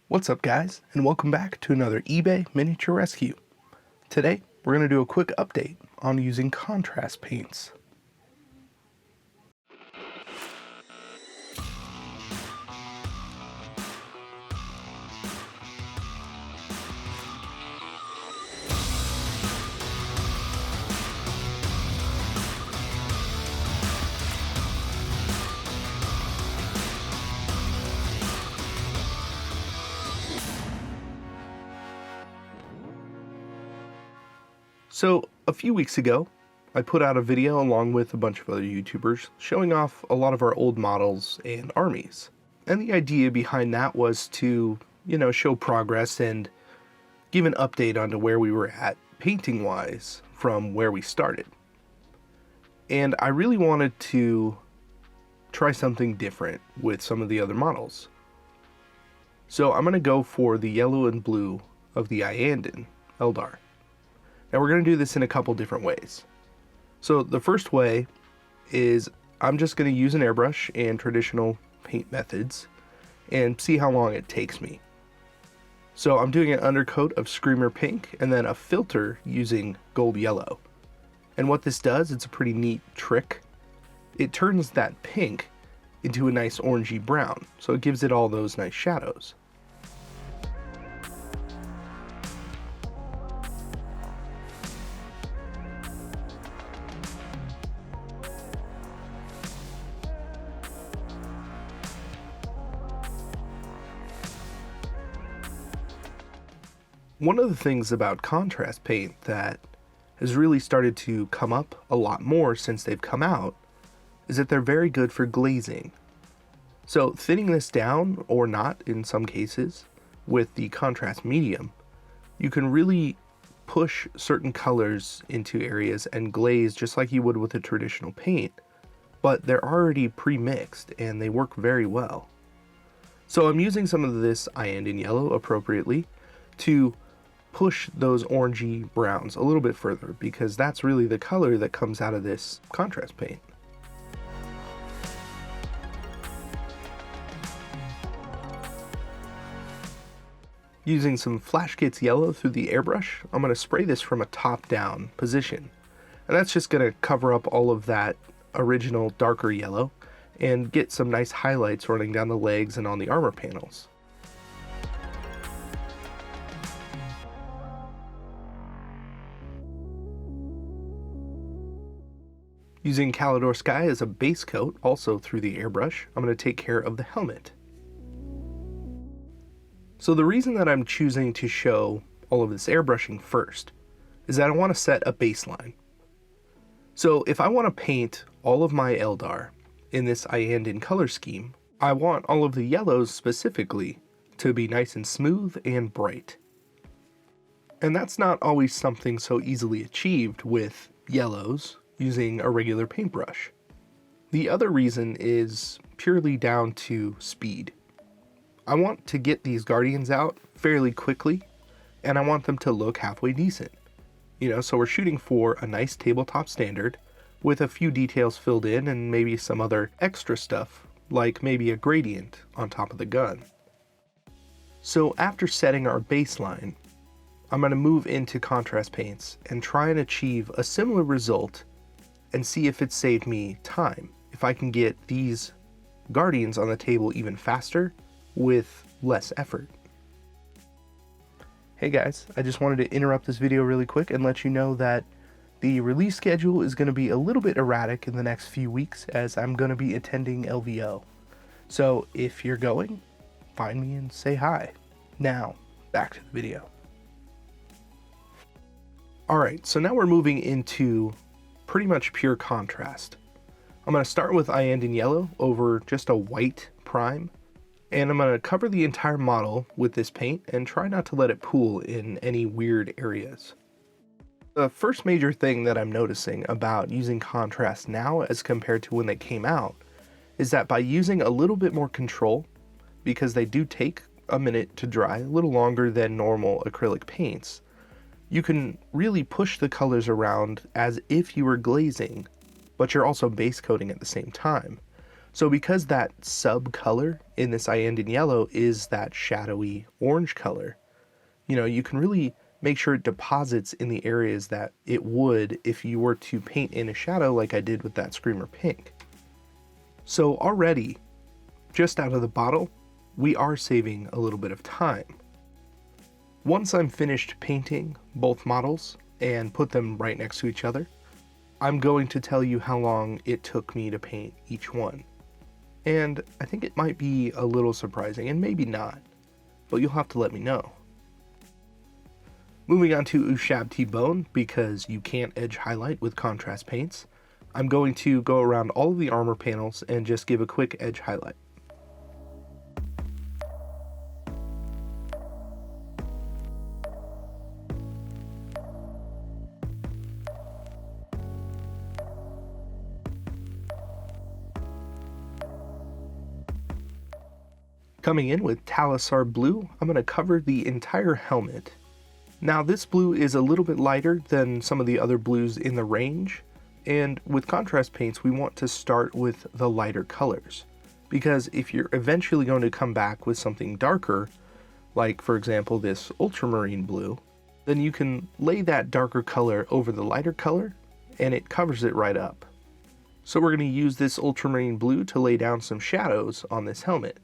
What's up guys, and welcome back to another eBay miniature rescue. Today we're going to do a quick update on using contrast paints. So, a few weeks ago, I put out a video along with a bunch of other YouTubers showing off a lot of our old models and armies. And the idea behind that was to, show progress and give an update onto where we were at painting-wise from where we started. And I really wanted to try something different with some of the other models. So I'm going to go for the yellow and blue of the Alden, Eldar. Now we're going to do this in a couple different ways. So the first way is I'm just going to use an airbrush and traditional paint methods and see how long it takes me. So I'm doing an undercoat of Screamer Pink and then a filter using Gold Yellow. And what this does, it's a pretty neat trick. It turns that pink into a nice orangey brown, so it gives it all those nice shadows. One of the things about contrast paint that has really started to come up a lot more since they've come out is that they're very good for glazing. So thinning this down, or not in some cases, with the contrast medium, you can really push certain colors into areas and glaze just like you would with a traditional paint, but they're already pre-mixed and they work very well. So I'm using some of this Alden yellow appropriately to push those orangey browns a little bit further, because that's really the color that comes out of this contrast paint. Using some Flash Kits yellow through the airbrush, I'm going to spray this from a top-down position. And that's just going to cover up all of that original darker yellow and get some nice highlights running down the legs and on the armor panels. Using Calidor Sky as a base coat, also through the airbrush, I'm going to take care of the helmet. So the reason that I'm choosing to show all of this airbrushing first is that I want to set a baseline. So if I want to paint all of my Eldar in this Alden color scheme, I want all of the yellows specifically to be nice and smooth and bright. And that's not always something so easily achieved with yellows using a regular paintbrush. The other reason is purely down to speed. I want to get these Guardians out fairly quickly, and I want them to look halfway decent. So we're shooting for a nice tabletop standard with a few details filled in and maybe some other extra stuff, like maybe a gradient on top of the gun. So after setting our baseline, I'm going to move into contrast paints and try and achieve a similar result and see if it saved me time, if I can get these Guardians on the table even faster with less effort. Hey guys, I just wanted to interrupt this video really quick and let you know that the release schedule is going to be a little bit erratic in the next few weeks, as I'm going to be attending LVO. So if you're going, find me and say hi. Now, back to the video. Alright, so now we're moving into pretty much pure contrast. I'm going to start with Alden yellow over just a white prime, and I'm going to cover the entire model with this paint and try not to let it pool in any weird areas. The first major thing that I'm noticing about using contrast now as compared to when they came out is that by using a little bit more control, because they do take a minute to dry, a little longer than normal acrylic paints, you can really push the colors around as if you were glazing, but you're also base coating at the same time. So because that sub color in this Ainden yellow is that shadowy orange color, you can really make sure it deposits in the areas that it would if you were to paint in a shadow like I did with that Screamer Pink. So already, just out of the bottle, we are saving a little bit of time. Once I'm finished painting both models and put them right next to each other, I'm going to tell you how long it took me to paint each one. And I think it might be a little surprising, and maybe not, but you'll have to let me know. Moving on to Ushabti Bone, because you can't edge highlight with contrast paints, I'm going to go around all of the armor panels and just give a quick edge highlight. Coming in with Talisar Blue, I'm going to cover the entire helmet. Now this blue is a little bit lighter than some of the other blues in the range, and with contrast paints we want to start with the lighter colors, because if you're eventually going to come back with something darker, like for example this ultramarine blue, then you can lay that darker color over the lighter color and it covers it right up. So we're going to use this ultramarine blue to lay down some shadows on this helmet.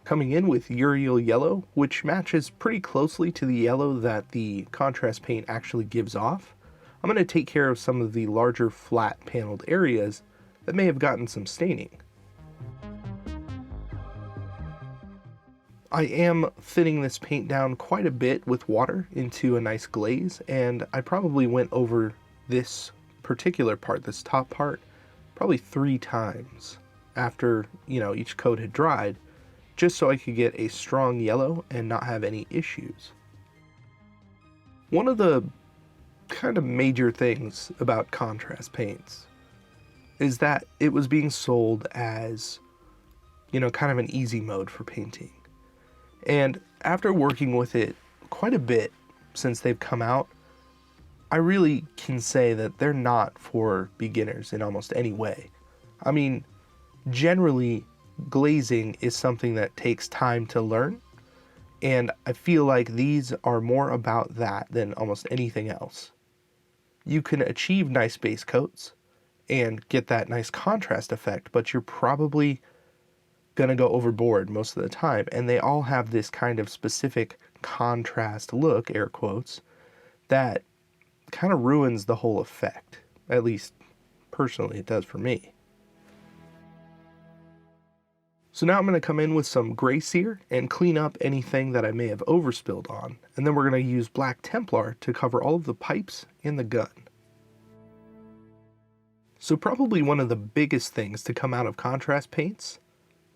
Coming in with Uriel Yellow, which matches pretty closely to the yellow that the contrast paint actually gives off, I'm going to take care of some of the larger flat paneled areas that may have gotten some staining. I am thinning this paint down quite a bit with water into a nice glaze, and I probably went over this particular part, this top part, probably 3 times after, each coat had dried, just so I could get a strong yellow and not have any issues. One of the kind of major things about contrast paints is that it was being sold as, kind of an easy mode for painting. And after working with it quite a bit since they've come out, I really can say that they're not for beginners in almost any way. I mean, generally, glazing is something that takes time to learn, and I feel like these are more about that than almost anything else. You can achieve nice base coats and get that nice contrast effect, but you're probably gonna go overboard most of the time, and they all have this kind of specific contrast look, air quotes, that kind of ruins the whole effect. At least personally it does for me. So now I'm going to come in with some Gray Seer and clean up anything that I may have overspilled on, and then we're going to use Black Templar to cover all of the pipes and the gun. So probably one of the biggest things to come out of contrast paints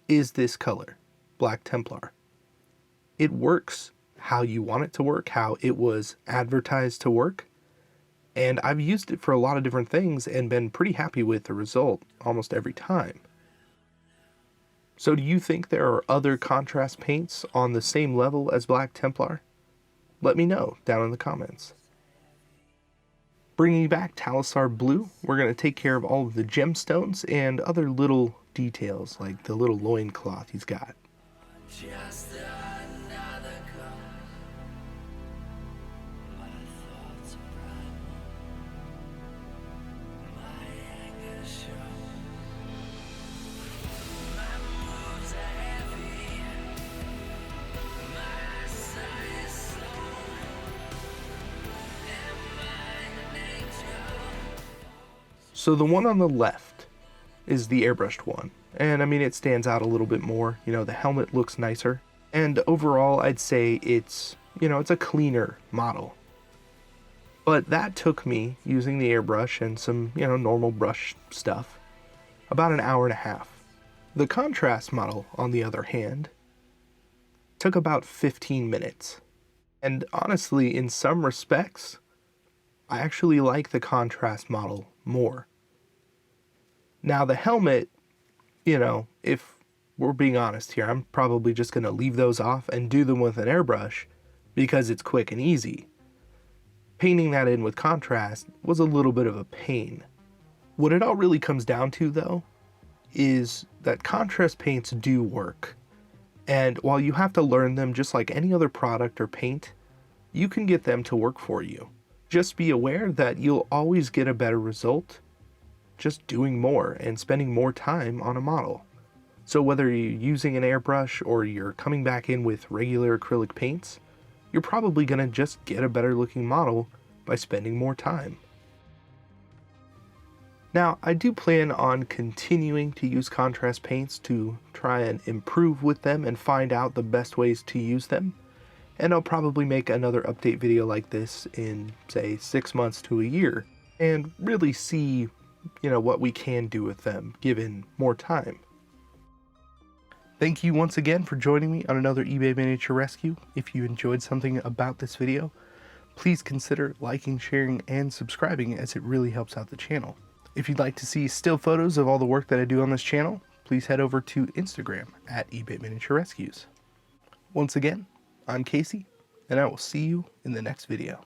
is this color, Black Templar. It works how you want it to work, how it was advertised to work, and I've used it for a lot of different things and been pretty happy with the result almost every time. So do you think there are other contrast paints on the same level as Black Templar? Let me know down in the comments. Bringing back Talisar Blue, we're going to take care of all of the gemstones and other little details, like the little loincloth he's got. Just another call. My thoughts are primal. My anger shows. My moves are heavy. My sight is slow. Am I an angel? So the one on the left is the airbrushed one. And I mean, it stands out a little bit more. The helmet looks nicer. And overall, I'd say it's, it's a cleaner model. But that took me, using the airbrush and some, normal brush stuff, about an hour and a half. The contrast model, on the other hand, took about 15 minutes. And honestly, in some respects, I actually like the contrast model more. Now the helmet, if we're being honest here, I'm probably just going to leave those off and do them with an airbrush because it's quick and easy. Painting that in with contrast was a little bit of a pain. What it all really comes down to, though, is that contrast paints do work. And while you have to learn them just like any other product or paint, you can get them to work for you. Just be aware that you'll always get a better result just doing more and spending more time on a model. So whether you're using an airbrush or you're coming back in with regular acrylic paints, you're probably going to just get a better looking model by spending more time. Now, I do plan on continuing to use contrast paints to try and improve with them and find out the best ways to use them. And I'll probably make another update video like this in, say, 6 months to a year and really see, what we can do with them given more time. Thank you once again for joining me on another eBay miniature rescue. If you enjoyed something about this video, please consider liking, sharing, and subscribing, as it really helps out the channel. If you'd like to see still photos of all the work that I do on this channel, please head over to Instagram at eBay Miniature Rescues. Once again, I'm Casey, and I will see you in the next video.